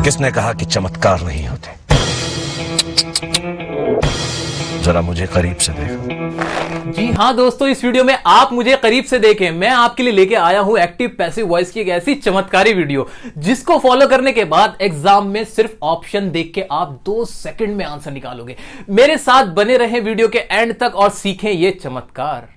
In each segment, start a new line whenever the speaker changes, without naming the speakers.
किसने कहा कि चमत्कार नहीं होते? जरा मुझे करीब से देखो।
जी हाँ दोस्तों, इस वीडियो में आप मुझे करीब से देखें। मैं आपके लिए लेके आया हूं एक्टिव पैसिव वॉइस की एक ऐसी चमत्कारी वीडियो जिसको फॉलो करने के बाद एग्जाम में सिर्फ ऑप्शन देख के आप 2 सेकंड में आंसर निकालोगे। मेरे साथ बने रहें वीडियो के एंड तक और सीखें ये चमत्कार।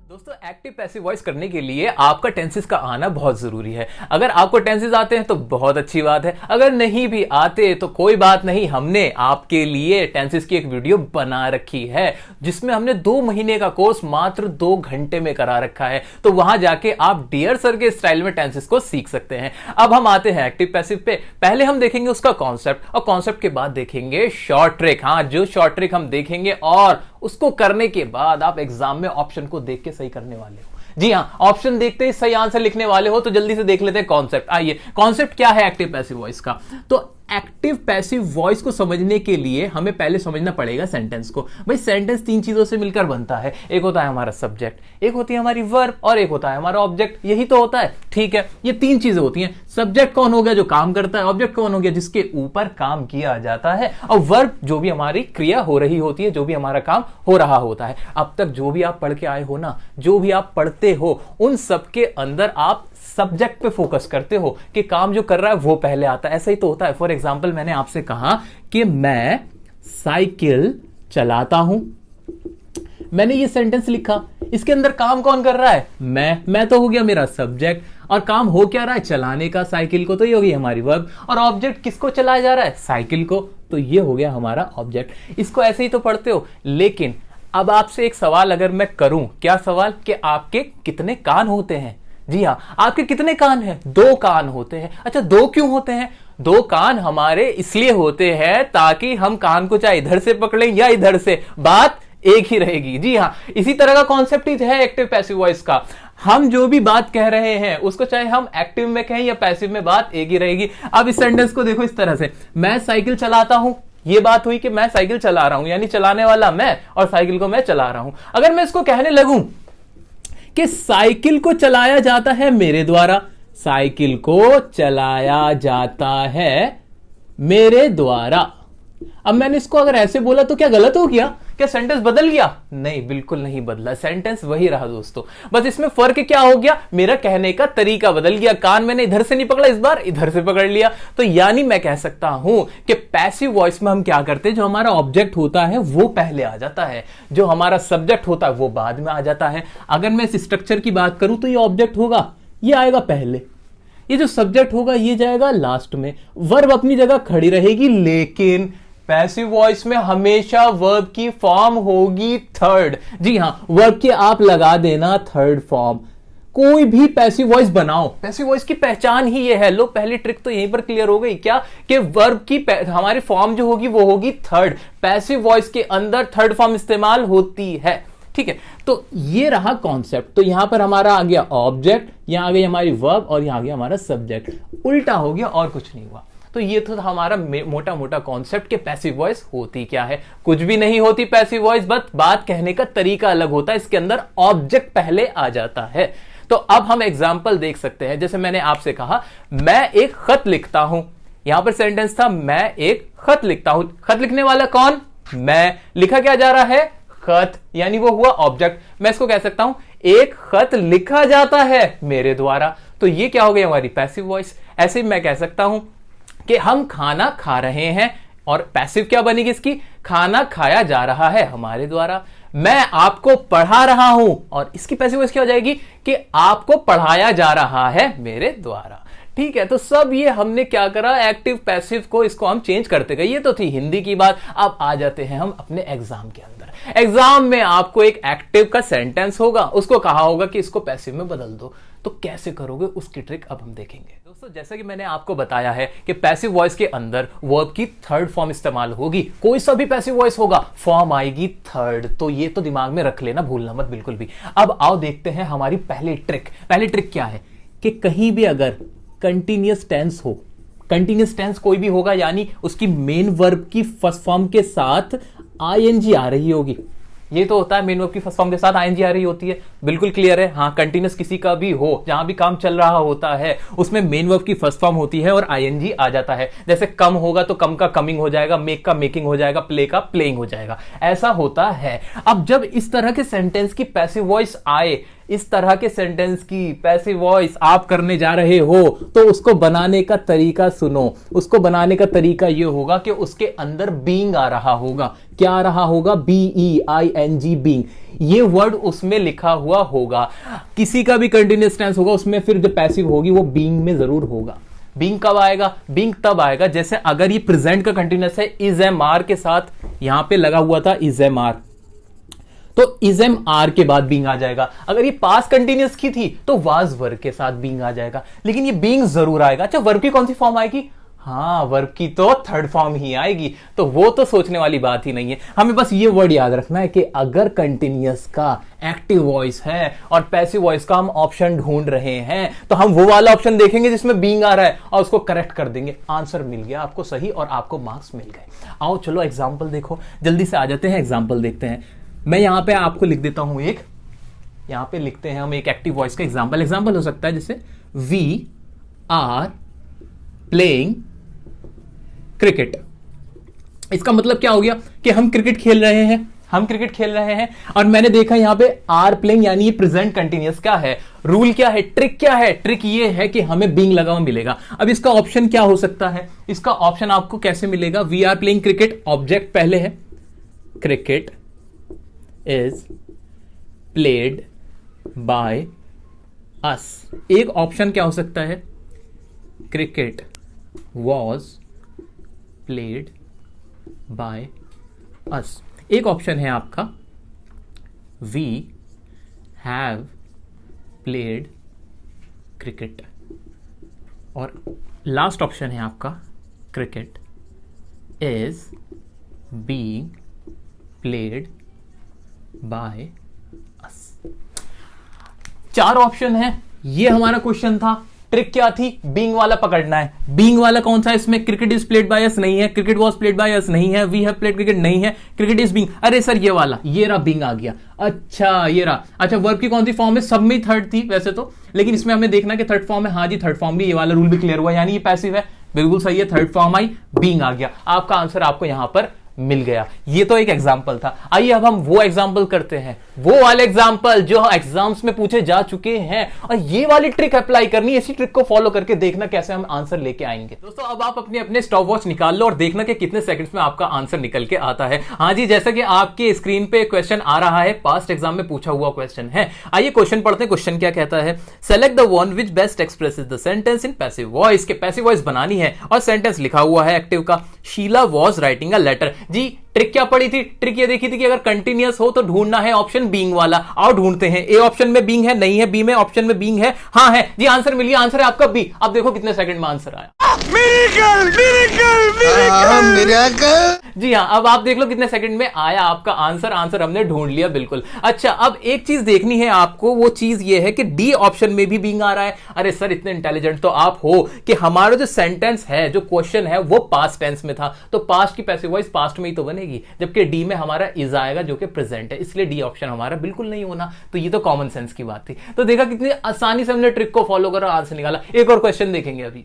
दोस्तों, एक्टिव पैसिव वॉइस करने के लिए आपका टेंसेस का आना बहुत जरूरी है। अगर आपको टेंसेस आते हैं तो बहुत अच्छी बात है, अगर नहीं भी आते तो कोई बात नहीं। हमने आपके लिए टेंसेस की एक वीडियो बना रखी है जिसमें हमने 2 महीने का कोर्स मात्र 2 घंटे में करा रखा है। तो वहां जाके आप डियर सर के स्टाइल में टेंसेस को सीख सकते हैं। अब हम आते हैं एक्टिव पैसिव पे। पहले हम देखेंगे उसका कॉन्सेप्ट और कॉन्सेप्ट के बाद देखेंगे शॉर्ट ट्रिक। हाँ, जो शॉर्ट ट्रिक हम देखेंगे और उसको करने के बाद आप एग्जाम में ऑप्शन को देख के सही करने वाले हो। जी हाँ, ऑप्शन देखते ही सही आंसर लिखने वाले हो। तो जल्दी से देख लेते हैं कॉन्सेप्ट। आइए, कॉन्सेप्ट क्या है एक्टिव पैसिव वॉइस का? तो एक्टिव पैसिव वॉइस को समझने के लिए हमें पहले समझना पड़ेगा सेंटेंस को। भाई, सेंटेंस 3 चीजों से मिलकर बनता है। एक होता है हमारा सब्जेक्ट, एक होती है हमारी वर्ब और एक होता है हमारा ऑब्जेक्ट। यही तो होता है, ठीक है। ये 3 चीजें होती हैं। सब्जेक्ट कौन हो गया? जो काम करता है। ऑब्जेक्ट कौन हो गया? जिसके ऊपर काम किया जाता है। और वर्ब जो भी हमारी क्रिया हो रही होती है, जो भी हमारा काम हो रहा होता है। अब तक जो भी आप पढ़ के आए हो ना, जो भी आप पढ़ते हो, उन सबके अंदर आप सब्जेक्ट पे फोकस करते हो कि काम जो कर रहा है वो पहले आता है। ऐसा ही तो होता है। फॉर एग्जाम्पल, मैंने आपसे कहा कि मैं साइकिल चलाता हूं। मैंने ये सेंटेंस लिखा, इसके अंदर काम कौन कर रहा है? मैं तो हो गया मेरा सब्जेक्ट। और काम हो क्या रहा है? चलाने का साइकिल को, तो ये हो गई हमारी वर्ब। और ऑब्जेक्ट किसको चलाया जा रहा है? साइकिल को, तो ये हो गया हमारा ऑब्जेक्ट। इसको ऐसे ही तो पढ़ते हो। लेकिन अब आपसे एक सवाल अगर मैं करूं, क्या सवाल? कि आपके कितने कान होते हैं? जी हाँ, आपके कितने कान हैं? 2 कान होते हैं। अच्छा, 2 क्यों होते हैं? 2 कान हमारे इसलिए होते हैं ताकि हम कान को चाहे इधर से पकड़ें या इधर से, बात एक ही रहेगी। जी हाँ, इसी तरह का कॉन्सेप्ट ही है एक्टिव पैसिव वॉइस का। हम जो भी बात कह रहे हैं उसको चाहे हम एक्टिव में कहें या पैसिव में, बात एक ही रहेगी। अब इस सेंटेंस को देखो इस तरह से, मैं साइकिल चलाता हूं। ये बात हुई कि मैं साइकिल चला रहा हूं, यानी चलाने वाला मैं और साइकिल को मैं चला रहा हूं। अगर मैं इसको कहने लगूं कि साइकिल को चलाया जाता है मेरे द्वारा, साइकिल को चलाया जाता है मेरे द्वारा। अब मैंने इसको अगर ऐसे बोला तो क्या गलत हो गया? क्या सेंटेंस बदल गया? नहीं, बिल्कुल नहीं बदला। सेंटेंस वही रहा दोस्तों। बस इसमें फर्क क्या हो गया? मेरा कहने का तरीका बदल गया। कान मैंने इधर से नहीं पकड़ा, इस बार इधर से पकड़ लिया। तो यानी मैं कह सकता हूं कि पैसिव वॉइस में हम क्या करते हैं, जो हमारा ऑब्जेक्ट होता है वो पहले आ जाता है, जो हमारा सब्जेक्ट होता है वो बाद में आ जाता है। अगर मैं इस स्ट्रक्चर की बात करूं तो ये ऑब्जेक्ट होगा, ये आएगा पहले, ये जो सब्जेक्ट होगा ये जाएगा लास्ट में, वर्ब अपनी जगह खड़ी रहेगी। लेकिन पैसिव वॉइस में हमेशा वर्ब की फॉर्म होगी थर्ड। जी हां, वर्ब के आप लगा देना थर्ड फॉर्म। कोई भी पैसिव वॉइस बनाओ, पैसिव वॉइस की पहचान ही ये है। लो, पहली ट्रिक तो यहीं पर क्लियर हो गई। क्या? कि वर्ब की हमारी फॉर्म जो होगी वो होगी थर्ड। पैसिव वॉइस के अंदर थर्ड फॉर्म इस्तेमाल होती है, ठीक है। तो ये रहा कॉन्सेप्ट। तो यहां पर हमारा आ गया ऑब्जेक्ट, यहां आ गई हमारी वर्ब और यहां आ गया हमारा सब्जेक्ट। उल्टा हो गया और कुछ नहीं हुआ। तो ये तो हमारा मोटा मोटा कॉन्सेप्ट के पैसिव वॉइस होती क्या है। कुछ भी नहीं होती पैसिव वॉइस, बस बात कहने का तरीका अलग होता है। इसके अंदर ऑब्जेक्ट पहले आ जाता है। तो अब हम एग्जाम्पल देख सकते हैं। जैसे मैंने आपसे कहा, मैं एक खत लिखता हूं। यहां पर सेंटेंस था, मैं एक खत लिखता हूं। खत लिखने वाला कौन? मैं। लिखा क्या जा रहा है? खत, यानी वो हुआ ऑब्जेक्ट। मैं इसको कह सकता हूं, एक खत लिखा जाता है मेरे द्वारा। तो ये क्या हो गई? हमारी पैसिव वॉइस। ऐसे ही मैं कह सकता हूं कि हम खाना खा रहे हैं, और पैसिव क्या बनेगी इसकी? खाना खाया जा रहा है हमारे द्वारा। मैं आपको पढ़ा रहा हूं, और इसकी पैसिव वॉइस क्या हो जाएगी? कि आपको पढ़ाया जा रहा है मेरे द्वारा। ठीक है, तो सब ये हमने क्या करा, एक्टिव पैसिव को इसको हम चेंज करते गए। ये तो थी हिंदी की बात। अब आ जाते हैं हम अपने एग्जाम के अंदर। एग्जाम में आपको एक एक्टिव का सेंटेंस होगा, उसको कहा होगा कि इसको पैसिव में बदल दो। तो कैसे करोगे उसकी ट्रिक अब हम देखेंगे। दोस्तों, जैसा कि मैंने आपको बताया है कि पैसिव वॉइस के अंदर वर्ब की थर्ड फॉर्म इस्तेमाल होगी। कोई सा भी पैसिव वॉइस होगा, फॉर्म आएगी थर्ड। तो ये तो दिमाग में रख लेना, भूलना मत बिल्कुल भी। अब आओ देखते हैं हमारी पहली ट्रिक। पहली ट्रिक क्या है कि कहीं भी अगर कंटिन्यूअस टेंस हो, कंटिन्यूअस टेंस कोई भी होगा, यानी उसकी मेन वर्ब की फर्स्ट फॉर्म के साथ आईएनजी आ रही होगी, ये तो होता है मेन वर्ब की फर्स्ट फॉर्म के साथ आईएनजी आ रही होती है, बिल्कुल क्लियर है। हाँ, कंटिन्यूस किसी का भी हो, जहां भी काम चल रहा होता है उसमें मेन वर्ब की फर्स्ट फॉर्म होती है और आईएनजी आ जाता है। जैसे कम होगा तो कम का कमिंग हो जाएगा, मेक का मेकिंग हो जाएगा, प्ले का प्लेइंग हो जाएगा, ऐसा होता है। अब जब इस तरह के सेंटेंस की पैसिव वॉइस आए, इस तरह के सेंटेंस की पैसिव वॉइस आप करने जा रहे हो, तो उसको बनाने का तरीका सुनो। उसको बनाने का तरीका यह होगा कि उसके अंदर बीइंग आ रहा होगा। क्या आ रहा होगा? BEING, being. ये वर्ड उसमें लिखा हुआ होगा। किसी का भी कंटिन्यूअस टेंस होगा उसमें फिर जो पैसिव होगी वो बीइंग में जरूर होगा। बीइंग कब आएगा? बीइंग तब आएगा जैसे अगर ये प्रेजेंट का कंटिन्यूअस है, इज एम आर के साथ यहां पे लगा हुआ था इज एम आर, तो इज एम आर के बाद बीइंग आ जाएगा। अगर ये पास्ट कंटिन्यूअस की थी तो वाज वर्ब के साथ बीइंग आ जाएगा, लेकिन ये बीइंग जरूर आएगा। अच्छा, वर्ब की कौन सी फॉर्म आएगी? हाँ, वर्ब की तो थर्ड फॉर्म ही आएगी, तो वो तो सोचने वाली बात ही नहीं है। हमें बस ये वर्ड याद रखना है कि अगर कंटिन्यूअस का एक्टिव वॉइस है और पैसिव वॉइस का हम ऑप्शन ढूंढ रहे हैं, तो हम वो वाला ऑप्शन देखेंगे जिसमें बीइंग आ रहा है और उसको करेक्ट कर देंगे। आंसर मिल गया आपको सही और आपको मार्क्स मिल गए। आओ चलो एग्जाम्पल देखो, जल्दी से आ जाते हैं, एग्जाम्पल देखते हैं। मैं यहां पे आपको लिख देता हूं एक, यहां पे लिखते हैं हम एक एक्टिव वॉइस का एग्जांपल। एग्जांपल हो सकता है जैसे वी आर प्लेइंग क्रिकेट। इसका मतलब क्या हो गया कि हम क्रिकेट खेल रहे हैं, हम क्रिकेट खेल रहे हैं और मैंने देखा यहां पे आर प्लेइंग यानी ये प्रेजेंट कंटिन्यूअस क्या है, रूल क्या है, ट्रिक क्या है? ट्रिक ये है कि हमें बीइंग लगा हुआ मिलेगा। अब इसका ऑप्शन क्या हो सकता है? इसका ऑप्शन आपको कैसे मिलेगा? We are playing cricket, object पहले है, cricket is played by us। एक ऑप्शन क्या हो सकता है? Cricket was played by us। एक ऑप्शन है आपका we have played cricket, और लास्ट ऑप्शन है आपका cricket is being played by us. चार ऑप्शन है, ये हमारा क्वेश्चन था। ट्रिक क्या थी? बीइंग वाला पकड़ना है। बीइंग वाला कौन सा है इसमें? Cricket is played by us नहीं है, cricket was played by us नहीं है, वी हैव प्लेड क्रिकेट नहीं है, क्रिकेट इज बीइंग। अरे सर ये वाला, ये रहा बीइंग आ गया। अच्छा ये रहा। अच्छा, वर्ब की कौन सी फॉर्म है? सब में थर्ड थी वैसे तो, लेकिन इसमें हमें देखना कि थर्ड फॉर्म है। हाँ जी थर्ड फॉर्म भी, ये वाला रूल भी क्लियर हुआ, यानी ये पैसिव है, बिल्कुल सही है। थर्ड फॉर्म आई, बीइंग आ गया। आपका आंसर आपको यहां पर मिल गया। ये तो एक एग्जाम्पल था। आइए अब हम वो एग्जाम्पल करते हैं, वो वाले एग्जाम्पल जो एग्जाम्स में पूछे जा चुके हैं, और ये वाली ट्रिक अप्लाई करनी है। इसी ट्रिक को फॉलो करके देखना कैसे हम आंसर लेके आएंगे। दोस्तों अब आप अपने अपने स्टॉप वॉच निकाल लो और देखना कि कितने सेकंड्स में आपका आंसर निकल के आता है। हाँ जी, जैसा कि आपके स्क्रीन पे क्वेश्चन आ रहा है, पास्ट एग्जाम में पूछा हुआ क्वेश्चन है। आइए क्वेश्चन पढ़ते हैं। क्वेश्चन क्या कहता है? Select the one which best expresses the sentence in passive voice. के पैसिव वॉइस बनानी है और सेंटेंस लिखा हुआ है एक्टिव का, Sheela was writing a letter. जी ट्रिक क्या पड़ी थी? ट्रिक ये देखी थी कि अगर कंटिन्यूअस हो तो ढूंढना है ऑप्शन बीइंग वाला। आओ ढूंढते हैं। ए ऑप्शन में बीइंग है नहीं है, बी में ऑप्शन में बीइंग है, हाँ है जी। आंसर मिल गया, आंसर है आपका बी। अब देखो कितने सेकंड में आंसर आया। जी हाँ, अब आप देख लो कितने सेकंड में आया आपका आंसर। आंसर हमने ढूंढ लिया बिल्कुल। अच्छा, अब एक चीज देखनी है आपको, वो चीज ये है कि डी ऑप्शन में भी बीइंग आ रहा है। अरे सर इतने इंटेलिजेंट तो आप हो कि हमारा जो सेंटेंस है, जो क्वेश्चन है, वो पास्ट टेंस में था, तो पास्ट की पैसिव वॉइस पास्ट में ही तो बनेगी, जबकि डी में हमारा इज आएगा जो कि प्रेजेंट है, इसलिए डी ऑप्शन हमारा बिल्कुल नहीं होना। तो ये तो कॉमन सेंस की बात थी। तो देखा कितनी आसानी से हमने ट्रिक को फॉलो करा, आंसर निकाला। एक और क्वेश्चन देखेंगे अभी।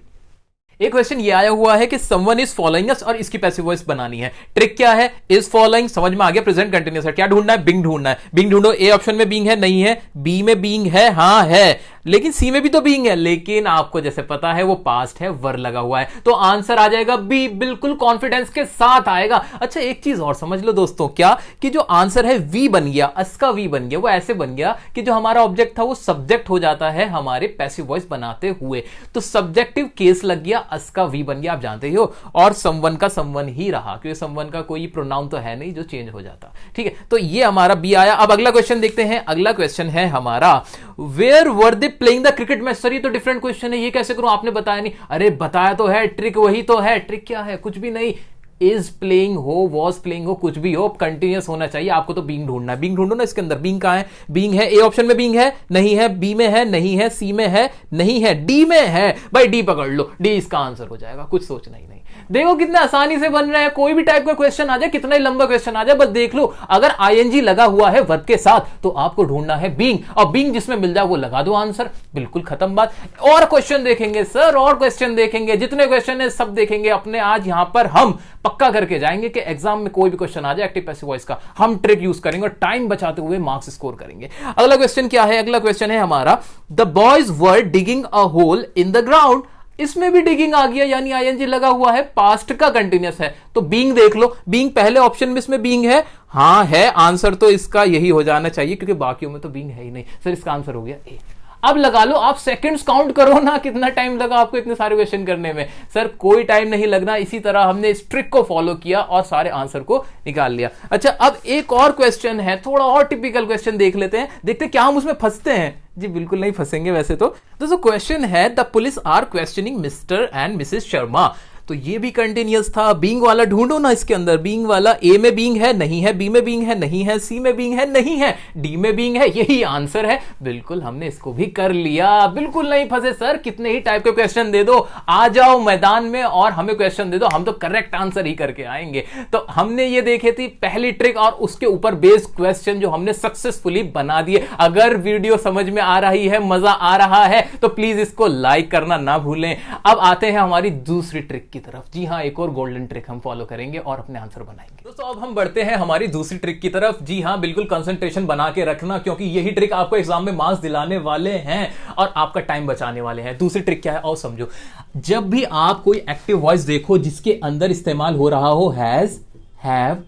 एक क्वेश्चन ये आया हुआ है कि समवन इज फॉलोइंग अस और इसकी पैसिव वॉइस बनानी है। ट्रिक क्या है? इज फॉलोइंग समझ में आ गया, प्रेजेंट कंटिन्यूअस है। क्या ढूंढना है? बीइंग ढूंढना है। बीइंग ढूंढो। ए ऑप्शन में बीइंग है नहीं है, बी में बीइंग है हाँ है, लेकिन सी में भी तो बीइंग है, लेकिन आपको जैसे पता है वो पास्ट है, वर लगा हुआ है, तो आंसर आ जाएगा बी, बिल्कुल कॉन्फिडेंस के साथ आएगा। अच्छा एक चीज और समझ लो दोस्तों, क्या कि जो आंसर है वी बन गया, अस का वी बन गया, वो ऐसे बन गया कि जो हमारा ऑब्जेक्ट था वो सब्जेक्ट हो जाता है हमारे पैसिव वॉइस बनाते हुए, तो सब्जेक्टिव केस लग गया, अस का वी बन गया, आप जानते ही हो, और समवन का समवन ही रहा, क्योंकि समवन का कोई प्रोनाउन तो है नहीं जो चेंज हो जाता। ठीक है, तो ये हमारा बी आया। अब अगला क्वेश्चन देखते हैं। अगला क्वेश्चन है हमारा, where were they playing the cricket match. Sir ये तो डिफरेंट क्वेश्चन है, ये कैसे करूं? आपने बताया नहीं। अरे बताया तो है, ट्रिक वही तो है। ट्रिक क्या है? कुछ भी नहीं। इज प्लेइंग हो, वॉज प्लेइंग हो, कुछ भी हो, कंटिन्यूअस होना चाहिए। आपको तो बीइंग ढूंढना है। बीइंग ढूंढो ना, इसके अंदर बीइंग कहां है? बीइंग है। ए ऑप्शन में बीइंग है नहीं है, बी में है नहीं है, सी में है नहीं है, डी में है। भाई डी पकड़ लो, डी इसका आंसर हो जाएगा, कुछ सोचना ही नहीं। देखो कितने आसानी से बन रहे हैं, कोई भी टाइप का क्वेश्चन आ जाए, कितना ही लंबा क्वेश्चन आ जाए, बस देख लो। अगर आईएनजी लगा हुआ है वर्ब के साथ तो आपको ढूंढना है बीइंग, और बीइंग जिसमें मिल जाए वो लगा दो आंसर, बिल्कुल खत्म बात। और क्वेश्चन देखेंगे सर, और क्वेश्चन देखेंगे, जितने क्वेश्चन है सब देखेंगे अपने। आज यहां पर हम पक्का करके जाएंगे कि एग्जाम में कोई भी क्वेश्चन आ जाए एक्टिव पैसिव वॉइस का, हम ट्रिक यूज करेंगे और टाइम बचाते हुए मार्क्स स्कोर करेंगे। अगला क्वेश्चन क्या है? अगला क्वेश्चन है हमारा, the boys were digging a hole in the ground. इसमें भी डिगिंग आ गया, यानी आईएनजी लगा हुआ है, पास्ट का कंटिन्यूअस है, तो बीइंग देख लो। बीइंग पहले ऑप्शन में इसमें बीइंग है, हाँ है, आंसर तो इसका यही हो जाना चाहिए क्योंकि बाकियों में तो बीइंग है ही नहीं। सर इसका आंसर हो गया ए। अब लगा लो, आप सेकंड्स काउंट करो ना, कितना टाइम लगा आपको इतने सारे क्वेश्चन करने में। सर कोई टाइम नहीं लगना, इसी तरह हमने इस ट्रिक को फॉलो किया और सारे आंसर को निकाल लिया। अच्छा, अब एक और क्वेश्चन है, थोड़ा और टिपिकल क्वेश्चन देख लेते हैं, देखते क्या हम उसमें फंसते हैं। जी बिल्कुल नहीं फंसेंगे वैसे तो। दोस्तों क्वेश्चन है, the police are questioning Mr and Mrs Sharma. तो ये भी कंटिन्यूअस था। बीइंग वाला ढूंढो ना इसके अंदर, बीइंग वाला। ए में बीइंग है, नहीं है। बी में बीइंग है, नहीं है। सी में बीइंग है, नहीं है। डी में बीइंग है, यही आंसर है। बिल्कुल हमने इसको भी कर लिया, बिल्कुल नहीं फंसे सर। कितने ही टाइप के क्वेश्चन दे दो, आ जाओ मैदान में और हमें क्वेश्चन दे दो, हम तो करेक्ट आंसर ही करके आएंगे। तो हमने ये देखे थी पहली ट्रिक और उसके ऊपर बेस्ड क्वेश्चन जो हमने सक्सेसफुली बना दिए। अगर वीडियो समझ में आ रही है, मजा आ रहा है, तो प्लीज इसको लाइक करना ना भूलें। अब आते हैं हमारी दूसरी ट्रिक की तरफ। जी हां, एक और गोल्डन ट्रिक हम फॉलो करेंगे और अपने आंसर बनाएंगे। दोस्तों अब हम बढ़ते हैं हमारी दूसरी ट्रिक की तरफ। जी हां, बिल्कुल कंसंट्रेशन बना के रखना क्योंकि यही ट्रिक आपको एग्जाम में मार्क्स दिलाने वाले हैं और आपका टाइम बचाने वाले हैं। दूसरी ट्रिक क्या है और समझो। जब भी आप कोई एक्टिव वॉइस देखो जिसके अंदर इस्तेमाल हो रहा हो हैज, हैव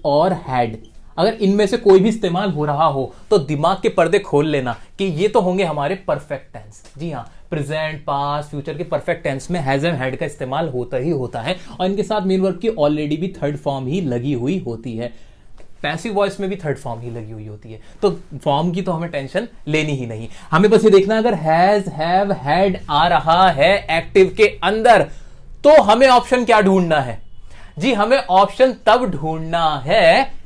और हैड, अगर इनमें से कोई भी इस्तेमाल हो रहा हो तो दिमाग के पर्दे खोल लेना कि ये तो होंगे हमारे परफेक्ट टेंस। जी हां, प्रेजेंट, पास्ट, फ्यूचर के परफेक्ट टेंस में हैज एंड हैड का इस्तेमाल होता ही होता है और इनके साथ मेन वर्ब की ऑलरेडी भी थर्ड फॉर्म ही लगी हुई होती है। पैसिव वॉइस में भी थर्ड फॉर्म ही लगी हुई होती है, तो फॉर्म की तो हमें टेंशन लेनी ही नहीं। हमें बस ये देखना अगर हैज, हैव, हैड आ रहा है एक्टिव के अंदर तो हमें ऑप्शन क्या ढूंढना है? जी हमें ऑप्शन तब ढूंढना है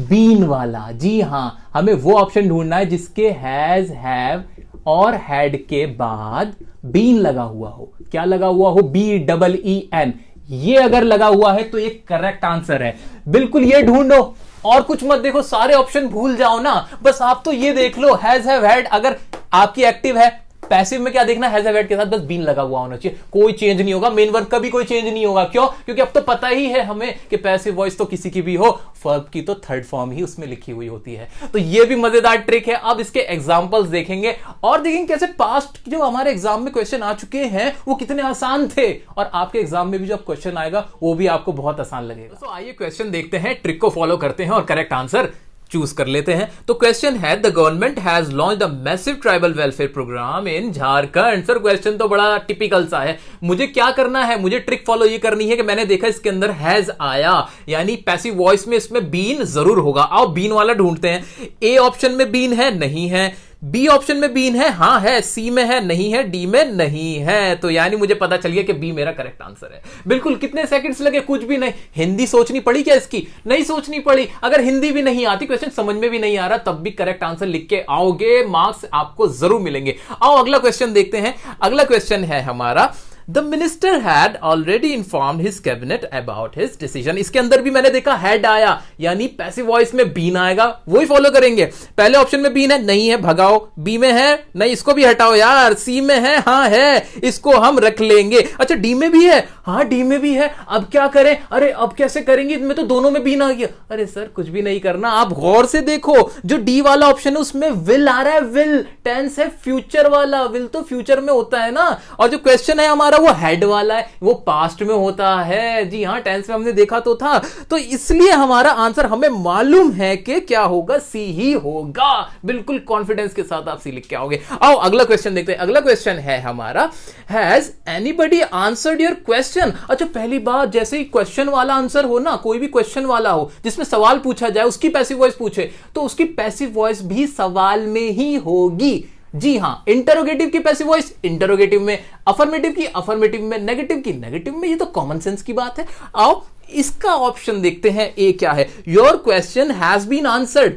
बीन वाला। जी हां, हमें वो ऑप्शन ढूंढना है जिसके हैज, हैव और हैड के बाद बीन लगा हुआ हो। क्या लगा हुआ हो? BEEN। ये अगर लगा हुआ है तो ये करेक्ट आंसर है। बिल्कुल ये ढूंढो और कुछ मत देखो, सारे ऑप्शन भूल जाओ ना, बस आप तो ये देख लो हैज, हैव, हैड। अगर आपकी एक्टिव है, पैसिव में क्या देखना, हैज हैव हैड के साथ बस बीन लगा हुआ होना चाहिए, कोई चेंज नहीं होगा। मेन वर्ब का भी कोई चेंज नहीं होगा। क्यों? क्योंकि अब तो पता ही है हमें कि पैसिव वॉइस तो किसी की भी हो, वर्ब की तो थर्ड फॉर्म ही उसमें लिखी हुई होती है। तो ये भी मजेदार ट्रिक है। अब इसके एग्जांपल्स देखेंगे और देखेंगे कैसे पास्ट जो हमारे एग्जाम में क्वेश्चन आ चुके हैं वो कितने आसान थे और आपके एग्जाम में भी जब क्वेश्चन आएगा वो भी आपको बहुत आसान लगेगा। तो आइए क्वेश्चन देखते हैं, ट्रिक को फॉलो करते हैं और करेक्ट आंसर चूज कर लेते हैं। तो क्वेश्चन है, the government has launched a massive tribal welfare programme in Jharkhand. Sir question तो बड़ा टिपिकल सा है, मुझे क्या करना है? मुझे ट्रिक फॉलो ये करनी है कि मैंने देखा इसके अंदर हैज आया, यानी पैसिव वॉइस में इसमें बीन जरूर होगा। आओ बीन वाला ढूंढते हैं। ए ऑप्शन में बीन है, नहीं है। बी ऑप्शन में बीन है, हाँ है। सी में है, नहीं है। डी में नहीं है। तो यानी मुझे पता चल गया कि बी मेरा करेक्ट आंसर है। बिल्कुल। कितने सेकंड्स लगे? कुछ भी नहीं। हिंदी सोचनी पड़ी क्या इसकी? नहीं सोचनी पड़ी। अगर हिंदी भी नहीं आती, क्वेश्चन समझ में भी नहीं आ रहा, तब भी करेक्ट आंसर लिख के आओगे, मार्क्स आपको जरूर मिलेंगे। आओ अगला क्वेश्चन देखते हैं। अगला क्वेश्चन है हमारा, the minister had already informed his cabinet about his decision. इसके अंदर भी मैंने देखा हैड आया, यानी पैसिव वॉइस में बीन आएगा, वही फॉलो करेंगे। पहले ऑप्शन में बीन है, नहीं है, भगाओ। बी में है, नहीं, इसको भी हटाओ यार। सी में है, हाँ है, इसको हम रख लेंगे। अच्छा डी में भी है, हाँ डी में भी है। अब क्या करें? अरे अब कैसे करेंगे? इनमें तो दोनों में बीन आ गया। अरे सर कुछ भी नहीं करना, आप गौर से देखो, जो डी वाला ऑप्शन है उसमें विल आ रहा है। विल टेंस है फ्यूचर वाला, विल तो फ्यूचर में होता है ना, और जो क्वेश्चन है हमारा वो हेड वाला है, वो पास्ट में होता है। जी हां, टेंस में हमने देखा तो था, तो इसलिए हमारा आंसर हमें मालूम है कि क्या होगा, सी ही होगा। बिल्कुल कॉन्फिडेंस के साथ आप सी लिख के आओगे। आओ अगला क्वेश्चन देखते हैं। अगला क्वेश्चन है हमारा, has anybody answered your question. अच्छा पहली बात, जैसे ही क्वेश्चन वाला आंसर हो ना, कोई भी क्वेश्चन वाला हो जिसमें सवाल पूछा जाए, उसकी पैसिव वॉइस पूछे तो उसकी पैसिव वॉइस भी सवाल में ही होगी। जी हां, इंटरोगेटिव की पैसिव वॉइस इंटरोगेटिव में, अफर्मेटिव की अफर्मेटिव में, नेगेटिव की नेगेटिव में। ये तो कॉमन सेंस की बात है। आओ इसका ऑप्शन देखते हैं, ए क्या है। Your question has been answered.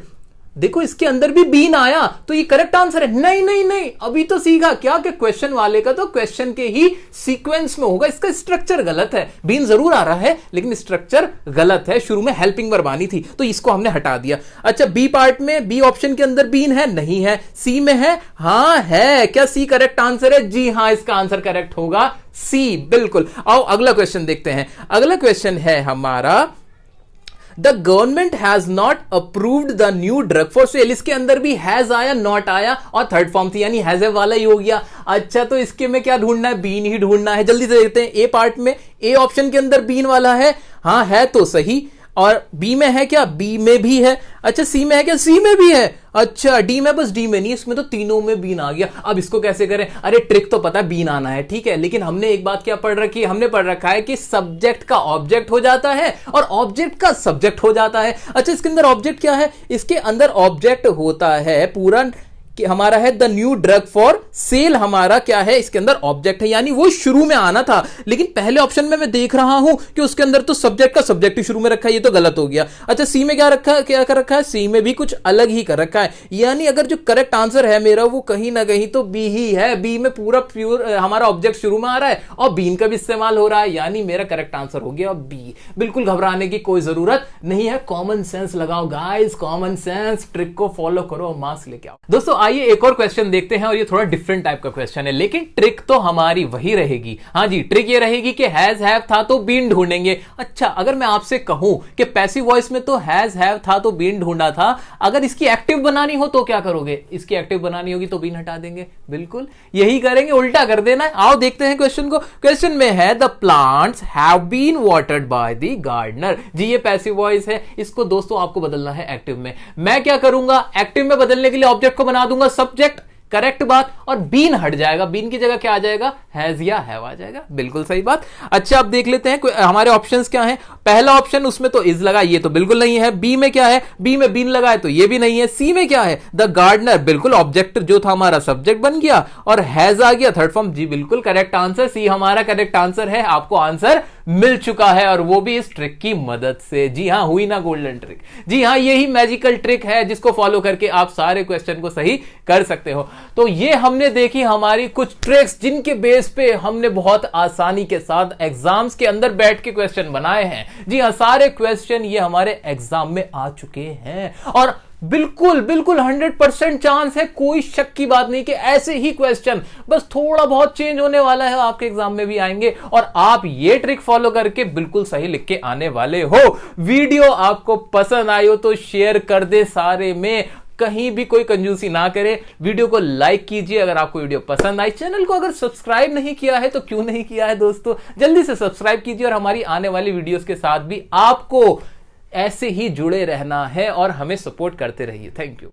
देखो इसके अंदर भी बीन आया तो ये करेक्ट आंसर है। नहीं नहीं नहीं, अभी तो सीखा क्या कि क्वेश्चन वाले का तो क्वेश्चन के ही सीक्वेंस में होगा, इसका स्ट्रक्चर गलत है। बीन जरूर आ रहा है लेकिन स्ट्रक्चर गलत है, शुरू में हेल्पिंग वर्ब आनी थी तो इसको हमने हटा दिया। अच्छा बी पार्ट में, बी ऑप्शन के अंदर बीन है? नहीं है। सी में है? हाँ है। क्या सी करेक्ट आंसर है? जी हाँ, इसका आंसर करेक्ट होगा सी, बिल्कुल। आओ अगला क्वेश्चन देखते हैं। अगला क्वेश्चन है हमारा the government has not approved the new drug for sale. इसके अंदर भी हैज आया, नॉट आया और थर्ड फॉर्म थी यानी हैज वाला ही हो गया। अच्छा तो इसके में क्या ढूंढना है? बीन ही ढूंढना है। जल्दी से देखते हैं। ए पार्ट में, ए ऑप्शन के अंदर बीन वाला है? हाँ है तो सही। और बी में है क्या? बी में भी है। अच्छा सी में है क्या? सी में भी है। अच्छा डी में, बस डी में नहीं, इसमें तो तीनों में बीन आ गया। अब इसको कैसे करें? अरे ट्रिक तो पता है, बीन आना है ठीक है, लेकिन हमने एक बात क्या पढ़ रखी है? हमने पढ़ रखा है कि सब्जेक्ट का ऑब्जेक्ट हो जाता है और ऑब्जेक्ट का सब्जेक्ट हो जाता है। अच्छा इसके अंदर ऑब्जेक्ट क्या है? इसके अंदर ऑब्जेक्ट होता है पूरा कि हमारा है the new drug for sale, हमारा क्या है? इसके अंदर ऑब्जेक्ट है यानी वो शुरू में आना था, लेकिन पहले ऑप्शन में मैं देख रहा हूं कि उसके अंदर तो सब्जेक्ट का सब्जेक्ट ही शुरू में रखा है, ये तो गलत हो गया। अच्छा सी में क्या रखा है? क्या कर रखा है? सी में भी कुछ अलग ही कर रखा है, यानी अगर जो करेक्ट आंसर है मेरा वो कहीं ना कहीं तो बी ही है। बी में पूरा प्योर हमारा ऑब्जेक्ट शुरू में आ रहा है और बीन का भी इस्तेमाल हो रहा है, यानी मेरा करेक्ट आंसर हो गया बी। बिल्कुल घबराने की कोई जरूरत नहीं है, कॉमन सेंस लगाओ गाइस, कॉमन सेंस, ट्रिक को फॉलो करो और मार्क्स लेके आओ। दोस्तों आइए एक और क्वेश्चन देखते हैं और ये थोड़ा डिफरेंट टाइप का क्वेश्चन है, लेकिन ट्रिक तो हमारी वही रहेगी। हाँ जी, ट्रिक ये रहेगी कि हैज हैव था तो बीन ढूंढेंगे। अच्छा अगर मैं आपसे कहूं कि पैसिव वॉइस में तो हैज हैव था तो बीन ढूंढा था, अगर इसकी एक्टिव बनानी हो तो क्या करोगे? इसकी एक्टिव बनानी होगी तो बीन हटा देंगे, बिल्कुल यही करेंगे, उल्टा कर देना है। आओ देखते हैं क्वेश्चन को। क्वेश्चन में है the plants have been watered by the gardener. जी ये पैसिव वॉइस है, इसको दोस्तों आपको बदलना है एक्टिव में। मैं क्या करूंगा? एक्टिव में बदलने के लिए ऑब्जेक्ट को बना दूंगा सब्जेक्ट, करेक्ट बात, और बीन हट जाएगा, बीन की जगह क्या आ जाएगा? हैज या हैव आ जाएगा, बिल्कुल सही बात। अच्छा अब देख लेते हैं हमारे ऑप्शंस क्या हैं। पहला ऑप्शन उसमें तो इज लगा, ये तो बिल्कुल नहीं है। बी में क्या है? बी में बीन लगा है तो ये भी नहीं है। सी में क्या है? द गार्डनर, बिल्कुल ऑब्जेक्ट जो था हमारा सब्जेक्ट बन गया और हैज आ गया थर्ड फॉर्म। जी बिल्कुल करेक्ट आंसर, सी हमारा करेक्ट आंसर है। आपको आंसर मिल चुका है और वो भी इस ट्रिक की मदद से। जी हां, हुई ना गोल्डन ट्रिक। जी हां, यही मैजिकल ट्रिक है जिसको फॉलो करके आप सारे क्वेश्चन को सही कर सकते हो। तो ये हमने देखी हमारी कुछ ट्रिक्स जिनके बेस पे हमने बहुत आसानी के साथ एग्जाम्स के अंदर बैठ के क्वेश्चन बनाए हैं। जी हां, सारे क्वेश्चन ये हमारे एग्जाम में आ चुके हैं और बिल्कुल बिल्कुल 100% चांस है, कोई शक की बात नहीं कि ऐसे ही क्वेश्चन बस थोड़ा बहुत चेंज होने वाला है, आपके एग्जाम में भी आएंगे और आप ये ट्रिक फॉलो करके बिल्कुल सही लिख के आने वाले हो। वीडियो आपको पसंद आई हो तो शेयर कर दे सारे में, कहीं भी कोई कंजूसी ना करे। वीडियो को लाइक कीजिए अगर आपको वीडियो पसंद आई। चैनल को अगर सब्सक्राइब नहीं किया है तो क्यों नहीं किया है दोस्तों, जल्दी से सब्सक्राइब कीजिए और हमारी आने वाली वीडियोस के साथ भी आपको ऐसे ही जुड़े रहना है और हमें सपोर्ट करते रहिए। Thank you.